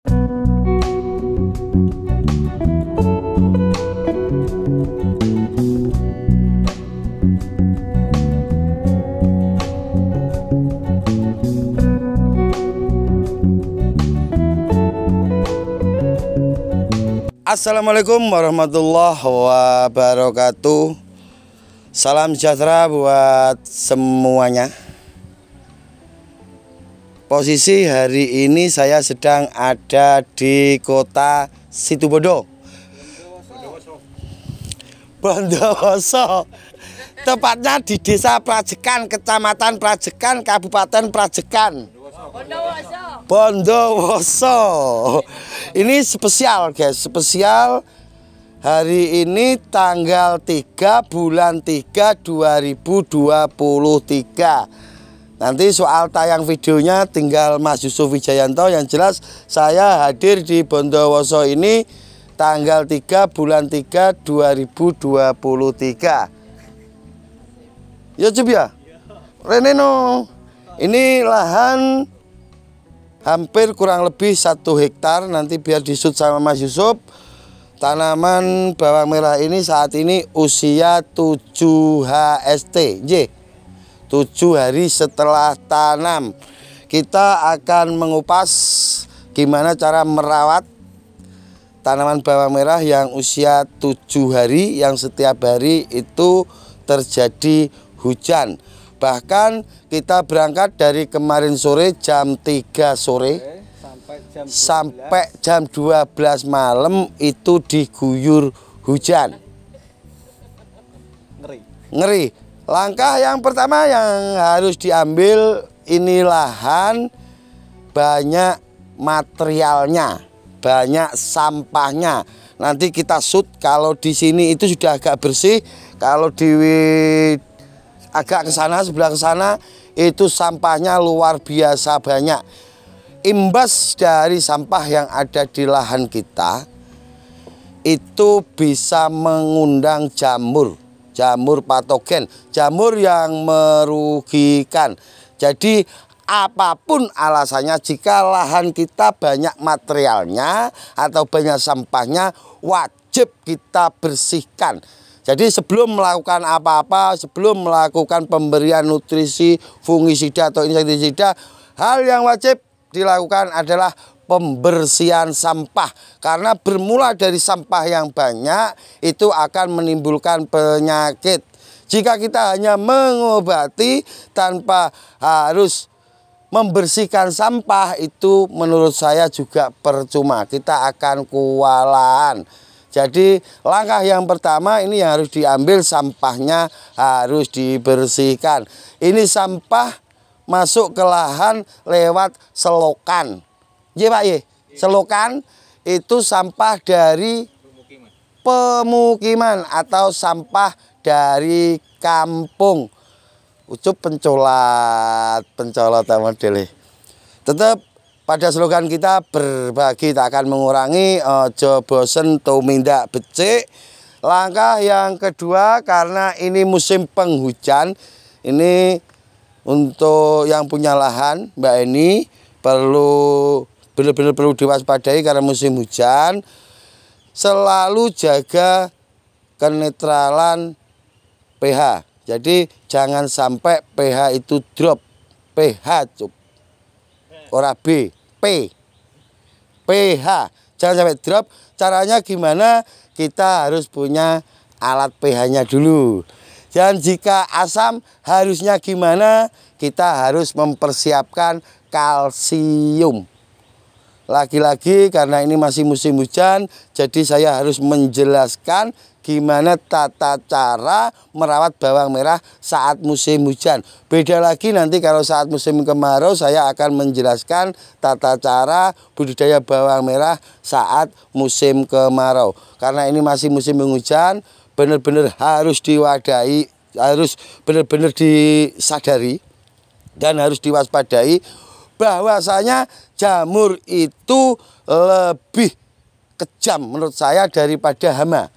Assalamualaikum warahmatullahi wabarakatuh. Salam sejahtera buat semuanya. Posisi hari ini saya sedang ada di kota Situbondo, Bondowoso. Tepatnya di Desa Prajekan, Kecamatan Prajekan, Kabupaten Prajekan, Bondowoso. Ini spesial guys, spesial hari ini tanggal 3 bulan 3 2023. Nanti soal tayang videonya tinggal Mas Yusuf Wijayanto. Yang jelas saya hadir di Bondowoso ini tanggal 3 bulan 3 2023. Ya Cip ya? Reneno. Ini lahan hampir kurang lebih 1 hektar. Nanti biar disut sama Mas Yusuf. Tanaman bawang merah ini saat ini usia 7 HST. 7 hari setelah tanam. Kita akan mengupas gimana cara merawat tanaman bawang merah yang usia 7 hari, yang setiap hari itu terjadi hujan. Bahkan kita berangkat dari kemarin sore jam 3 sore sampai jam 12 malam itu diguyur hujan. Ngeri. Langkah yang pertama yang harus diambil, ini lahan banyak materialnya, banyak sampahnya. Nanti kita shoot kalau di sini itu sudah agak bersih, kalau di agak ke sana, sebelah ke sana itu sampahnya luar biasa banyak. Imbas dari sampah yang ada di lahan kita itu bisa mengundang jamur patogen, jamur yang merugikan. Jadi apapun alasannya, jika lahan kita banyak materialnya atau banyak sampahnya, wajib kita bersihkan. Jadi sebelum melakukan apa-apa, sebelum melakukan pemberian nutrisi, fungisida atau insektisida, hal yang wajib dilakukan adalah pembersihan sampah. Karena bermula dari sampah yang banyak, itu akan menimbulkan penyakit. Jika kita hanya mengobati tanpa harus membersihkan sampah, itu menurut saya juga percuma. Kita akan kewalahan. Jadi langkah yang pertama ini yang harus diambil, sampahnya harus dibersihkan. Ini sampah masuk ke lahan lewat selokan. Ya Pak ya, selokan itu sampah dari pemukiman atau sampah dari kampung. Ucup pencolot modelnya. Tetap pada slogan kita berbagi tak akan mengurangi, ojo bosen tumindak becik. Langkah yang kedua, karena ini musim penghujan, ini untuk yang punya lahan Mbak Eni benar-benar perlu diwaspadai karena musim hujan. Selalu jaga kenetralan pH. Jadi jangan sampai pH itu drop. pH Cup. Ora B, pH. Jangan sampai drop. Caranya gimana? Kita harus punya alat pH-nya dulu. Dan jika asam, harusnya gimana? Kita harus mempersiapkan kalsium. Lagi-lagi karena ini masih musim hujan, jadi saya harus menjelaskan gimana tata cara merawat bawang merah saat musim hujan. Beda lagi nanti kalau saat musim kemarau, saya akan menjelaskan tata cara budidaya bawang merah saat musim kemarau. Karena ini masih musim hujan, benar-benar harus diwadahi, harus benar-benar disadari dan harus diwaspadai bahwasanya jamur itu lebih kejam menurut saya daripada hama.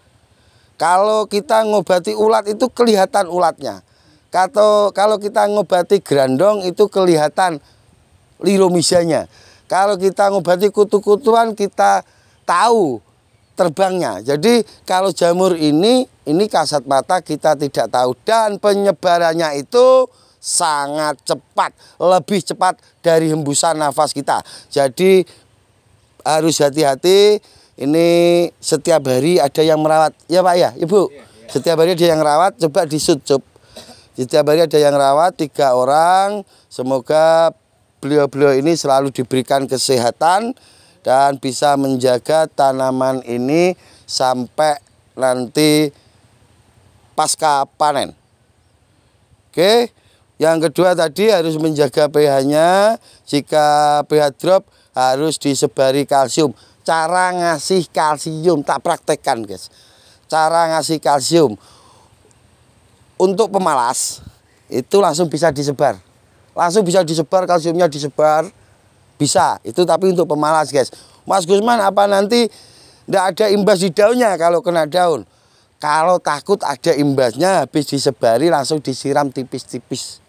Kalau kita ngobati ulat itu kelihatan ulatnya. Kalau kita ngobati gerandong itu kelihatan liromisanya. Kalau kita ngobati kutu-kutuan kita tahu terbangnya. Jadi kalau jamur ini kasat mata kita tidak tahu, dan penyebarannya itu sangat cepat, lebih cepat dari hembusan nafas kita. Jadi harus hati-hati. Ini setiap hari ada yang merawat, ya Pak ya, Ibu. Setiap hari ada yang rawat, coba disucup. Setiap hari ada yang rawat 3 orang. Semoga beliau-beliau ini selalu diberikan kesehatan dan bisa menjaga tanaman ini sampai nanti pasca panen. Oke. Yang kedua tadi harus menjaga pH-nya. Jika pH drop harus disebari kalsium. Cara ngasih kalsium tak praktekkan, guys. Cara ngasih kalsium untuk pemalas itu langsung bisa disebar. Langsung bisa disebar, kalsiumnya disebar. Bisa, itu tapi untuk pemalas, guys. Mas Gusman, apa nanti tidak ada imbas di daunnya kalau kena daun? Kalau takut ada imbasnya, habis disebari langsung disiram tipis-tipis.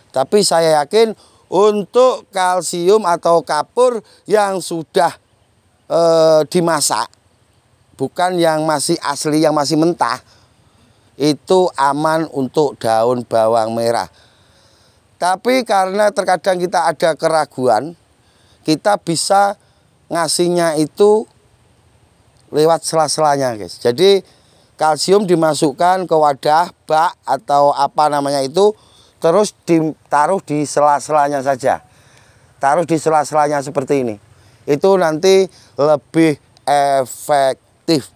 Tapi saya yakin untuk kalsium atau kapur yang sudah dimasak, bukan yang masih asli, yang masih mentah, itu aman untuk daun bawang merah. Tapi karena terkadang kita ada keraguan, kita bisa ngasihnya itu lewat sela-selanya, guys. Jadi kalsium dimasukkan ke wadah, bak atau apa namanya itu, terus ditaruh di sela-selanya saja. Taruh di sela-selanya seperti ini. Itu nanti lebih efektif.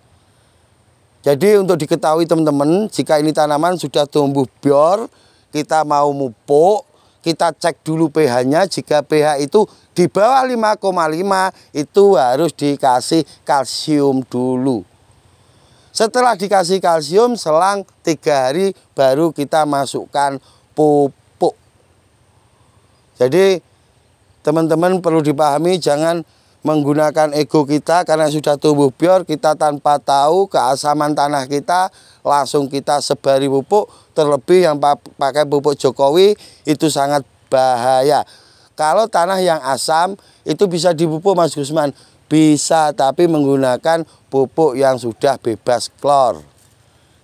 Jadi untuk diketahui teman-teman, jika ini tanaman sudah tumbuh bior, kita mau mupuk, kita cek dulu pH-nya. Jika pH itu di bawah 5,5, itu harus dikasih kalsium dulu. Setelah dikasih kalsium, selang 3 hari baru kita masukkan pupuk. Jadi teman-teman perlu dipahami, jangan menggunakan ego kita karena sudah tumbuh bior, kita tanpa tahu keasaman tanah kita, langsung kita sebari pupuk. Terlebih yang pakai pupuk Jokowi itu sangat bahaya. Kalau tanah yang asam itu bisa dipupuk, Mas Gusman. Bisa, tapi menggunakan pupuk yang sudah bebas klor.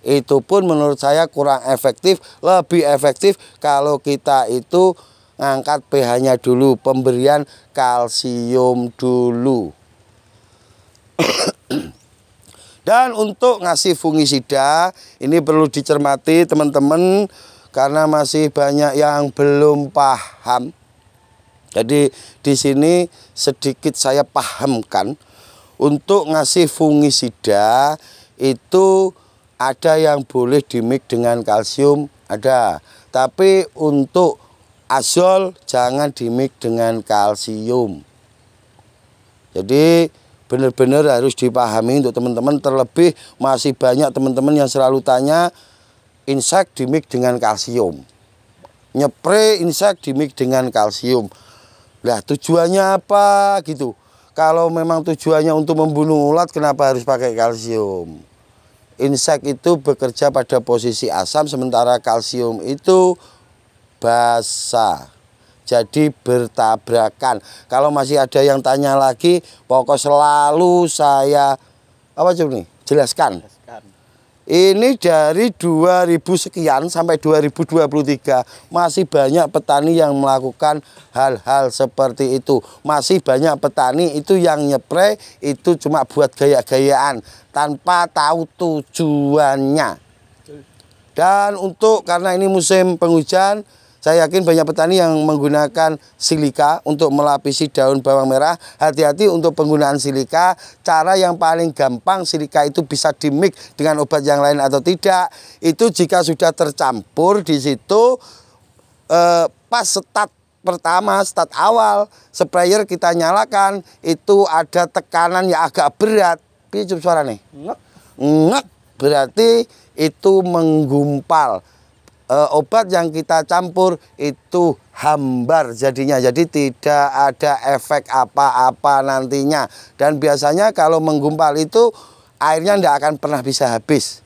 Itu pun menurut saya kurang efektif. Lebih efektif kalau kita itu ngangkat pH-nya dulu, pemberian kalsium dulu. Dan untuk ngasih fungisida, ini perlu dicermati teman-teman, karena masih banyak yang belum paham. Jadi di sini sedikit saya pahamkan. Untuk ngasih fungisida itu ada yang boleh dimix dengan kalsium, ada. Tapi untuk azol jangan dimix dengan kalsium. Jadi benar-benar harus dipahami untuk teman-teman. Terlebih masih banyak teman-teman yang selalu tanya, insek dimix dengan kalsium, nyepre insek dimix dengan kalsium. Lah tujuannya apa gitu? Kalau memang tujuannya untuk membunuh ulat, kenapa harus pakai kalsium? Insek itu bekerja pada posisi asam, sementara kalsium itu basah. Jadi bertabrakan. Kalau masih ada yang tanya lagi, pokok selalu saya jelaskan. Ini dari 2000 sekian sampai 2023 masih banyak petani yang melakukan hal-hal seperti itu. Masih banyak petani itu yang nyepre itu cuma buat gaya-gayaan tanpa tahu tujuannya. Dan karena ini musim penghujan, saya yakin banyak petani yang menggunakan silika untuk melapisi daun bawang merah. Hati-hati untuk penggunaan silika. Cara yang paling gampang silika itu bisa dimix dengan obat yang lain atau tidak. Itu jika sudah tercampur di situ, pas start pertama, start awal, sprayer kita nyalakan, itu ada tekanan yang agak berat. Piye suara nih? Ngek. Berarti itu menggumpal. Obat yang kita campur itu hambar jadinya, jadi tidak ada efek apa-apa nantinya. Dan biasanya kalau menggumpal itu airnya tidak akan pernah bisa habis,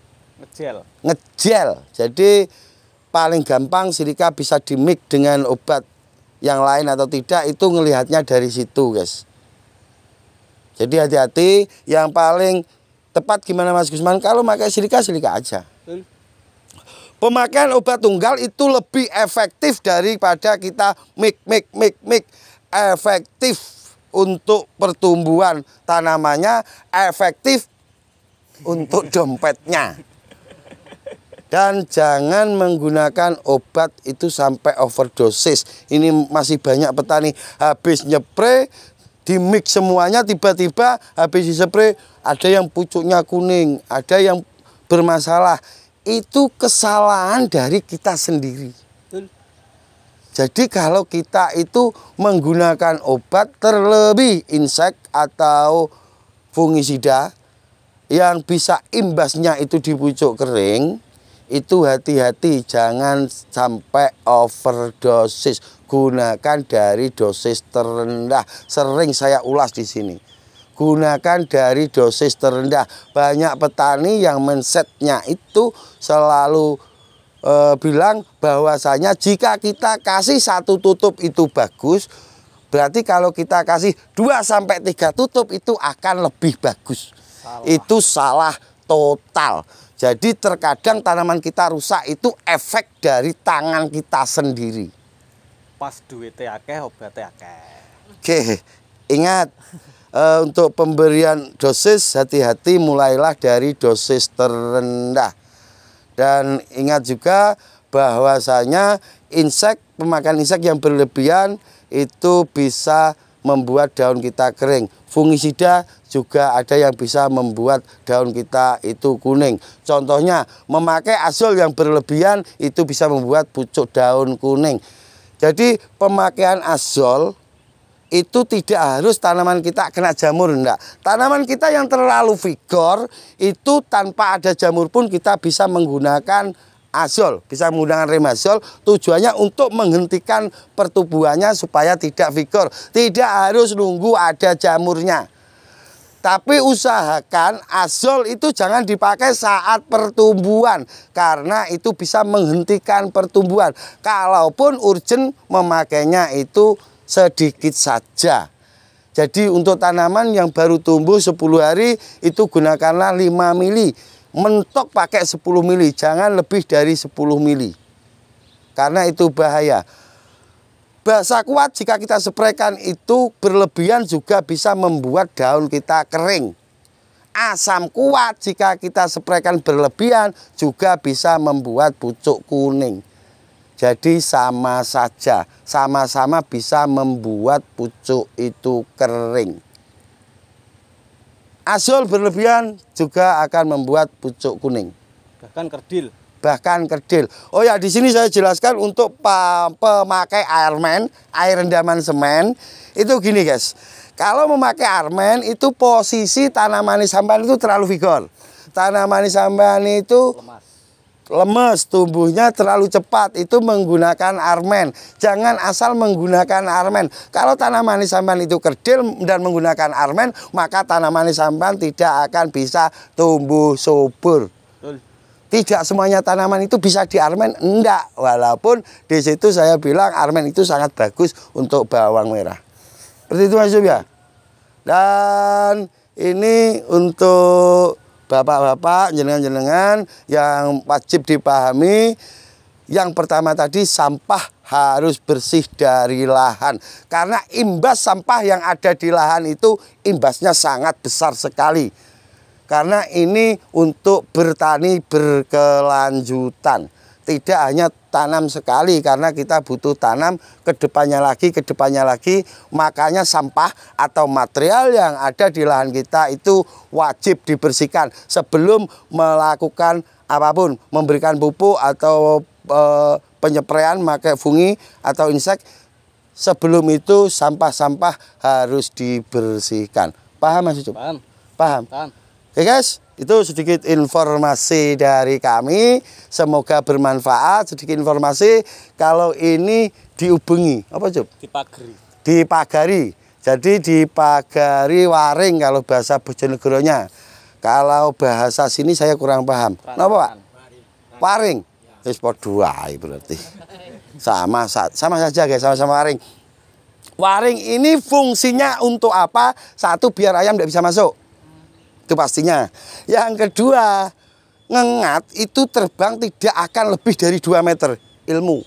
ngejel. Jadi paling gampang silika bisa dimix dengan obat yang lain atau tidak, itu ngelihatnya dari situ, guys. Jadi hati-hati. Yang paling tepat gimana Mas Gusman? Kalau pakai silika aja. Pemakaian obat tunggal itu lebih efektif daripada kita mik. Efektif untuk pertumbuhan tanamannya, efektif untuk dompetnya. Dan jangan menggunakan obat itu sampai overdosis. Ini masih banyak petani habis nyepre, di mix semuanya, tiba-tiba habis dispray ada yang pucuknya kuning, ada yang bermasalah. Itu kesalahan dari kita sendiri. Jadi kalau kita itu menggunakan obat terlebih insek atau fungisida yang bisa imbasnya itu di pucuk kering, itu hati-hati, jangan sampai overdosis. Gunakan dari dosis terendah. Sering saya ulas di sini. Gunakan dari dosis terendah. Banyak petani yang mindsetnya itu selalu bilang bahwasanya jika kita kasih 1 tutup itu bagus, berarti kalau kita kasih 2-3 tutup itu akan lebih bagus. Itu salah total. Jadi terkadang tanaman kita rusak itu efek dari tangan kita sendiri. Pas duitnya akeh, obatnya akeh. Oke, ingat untuk pemberian dosis hati-hati, mulailah dari dosis terendah. Dan ingat juga bahwasanya pemakaian insek yang berlebihan itu bisa membuat daun kita kering. Fungisida juga ada yang bisa membuat daun kita itu kuning. Contohnya memakai azol yang berlebihan itu bisa membuat pucuk daun kuning. Jadi pemakaian azol itu tidak harus tanaman kita kena jamur, enggak. Tanaman kita yang terlalu vigor itu tanpa ada jamur pun kita bisa menggunakan azol, bisa menggunakan remazol. Tujuannya untuk menghentikan pertumbuhannya supaya tidak vigor. Tidak harus nunggu ada jamurnya. Tapi usahakan azol itu jangan dipakai saat pertumbuhan, karena itu bisa menghentikan pertumbuhan. Kalaupun urgent, memakainya itu sedikit saja. Jadi untuk tanaman yang baru tumbuh 10 hari itu gunakanlah 5 mili. Mentok pakai 10 mili, jangan lebih dari 10 mili. Karena itu bahaya. Basa kuat jika kita spraykan itu berlebihan juga bisa membuat daun kita kering. Asam kuat jika kita spraykan berlebihan juga bisa membuat pucuk kuning. Jadi sama saja, sama-sama bisa membuat pucuk itu kering. Azol berlebihan juga akan membuat pucuk kuning. Bahkan kerdil. Oh ya, di sini saya jelaskan untuk pemakai airman, air rendaman semen, itu gini guys. Kalau memakai airman itu posisi tanaman sampan itu terlalu vigor. Tanaman sampan itu lemes, tumbuhnya terlalu cepat, itu menggunakan airman. Jangan asal menggunakan airman. Kalau tanaman sampan itu kerdil dan menggunakan airman, maka tanaman sampan tidak akan bisa tumbuh subur. Tidak semuanya tanaman itu bisa di airman, enggak. Walaupun di situ saya bilang airman itu sangat bagus untuk bawang merah. Seperti itu Mas Yub ya. Dan ini untuk bapak-bapak, jenengan-jenengan yang wajib dipahami. Yang pertama tadi, sampah harus bersih dari lahan. Karena imbas sampah yang ada di lahan itu imbasnya sangat besar sekali. Karena ini untuk bertani berkelanjutan. Tidak hanya tanam sekali, karena kita butuh tanam kedepannya lagi. Makanya sampah atau material yang ada di lahan kita itu wajib dibersihkan sebelum melakukan apapun. Memberikan pupuk atau penyepraian pakai fungi atau insek. Sebelum itu sampah-sampah harus dibersihkan. Paham Mas Ucup? Paham. Oke guys, itu sedikit informasi dari kami. Semoga bermanfaat. Sedikit informasi, kalau ini diubengi, apa Cuk? Dipagari. Jadi dipagari waring kalau bahasa Bojonegoronya. Kalau bahasa sini saya kurang paham. Kenapa Pak? Waring. Wis padha wae berarti. Sama saja guys, sama-sama waring. Waring ini fungsinya untuk apa? Satu, biar ayam tidak bisa masuk. Itu pastinya. Yang kedua, ngengat itu terbang tidak akan lebih dari 2 meter. Ilmu.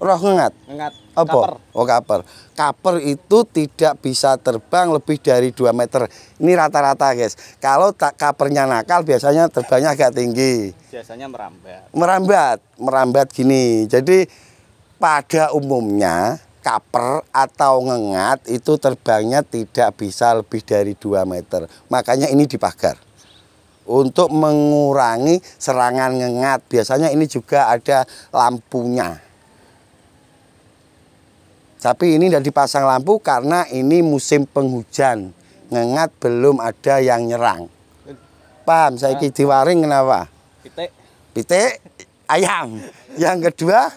Roh ngengat. Ngengat. Apa? Kaper. Oh, kaper. Kaper itu tidak bisa terbang lebih dari 2 meter. Ini rata-rata guys. Kalau kapernya nakal biasanya terbangnya agak tinggi. Biasanya merambat. Merambat gini. Jadi pada umumnya kaper atau ngengat itu terbangnya tidak bisa lebih dari 2 meter. Makanya ini dipagar. Untuk mengurangi serangan ngengat. Biasanya ini juga ada lampunya. Tapi ini tidak dipasang lampu karena ini musim penghujan. Ngengat belum ada yang nyerang. Paham? Saya diwaring kenapa? Pitik ayam. Yang kedua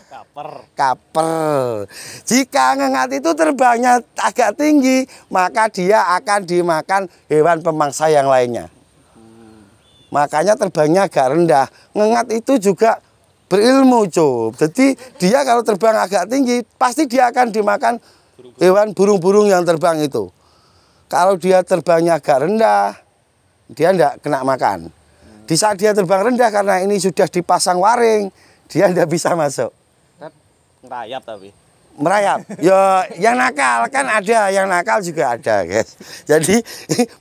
kaper. Jika ngengat itu terbangnya agak tinggi, maka dia akan dimakan hewan pemangsa yang lainnya. Makanya terbangnya agak rendah. Ngengat itu juga berilmu, Cuk. Jadi dia kalau terbang agak tinggi, pasti dia akan dimakan hewan burung-burung yang terbang itu. Kalau dia terbangnya agak rendah, dia tidak kena makan. Di saat dia terbang rendah karena ini sudah dipasang waring, dia tidak bisa masuk. Merayap tapi. Merayap. Ya, yang nakal kan ada, yang nakal juga ada, guys. Jadi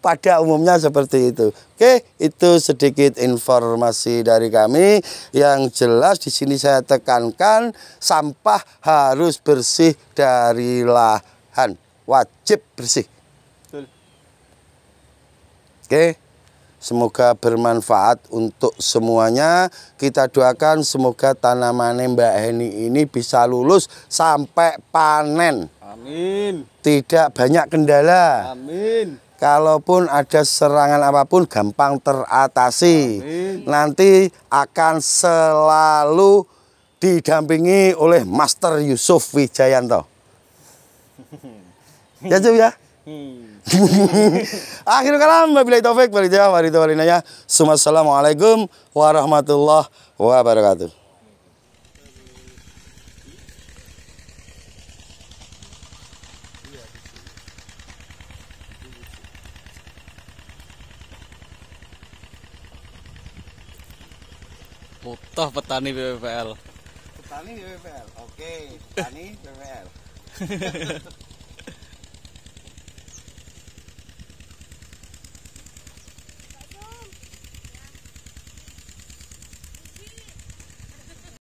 pada umumnya seperti itu. Oke, itu sedikit informasi dari kami. Yang jelas di sini saya tekankan sampah harus bersih dari lahan, wajib bersih. Betul. Oke. Semoga bermanfaat untuk semuanya. Kita doakan semoga tanaman Mbak Heni ini bisa lulus sampai panen. Amin. Tidak banyak kendala. Amin. Kalaupun ada serangan apapun gampang teratasi. Amin. Nanti akan selalu didampingi oleh Master Yusuf Wijayanto. Ya, Cuk ya. Akhirul kalam, wabillahi taufik wal hidayah wa ridha wal inayah. Assalamualaikum warahmatullahi wabarakatuh. Butuh petani BPPL. Petani BPPL. Oke, petani BPPL.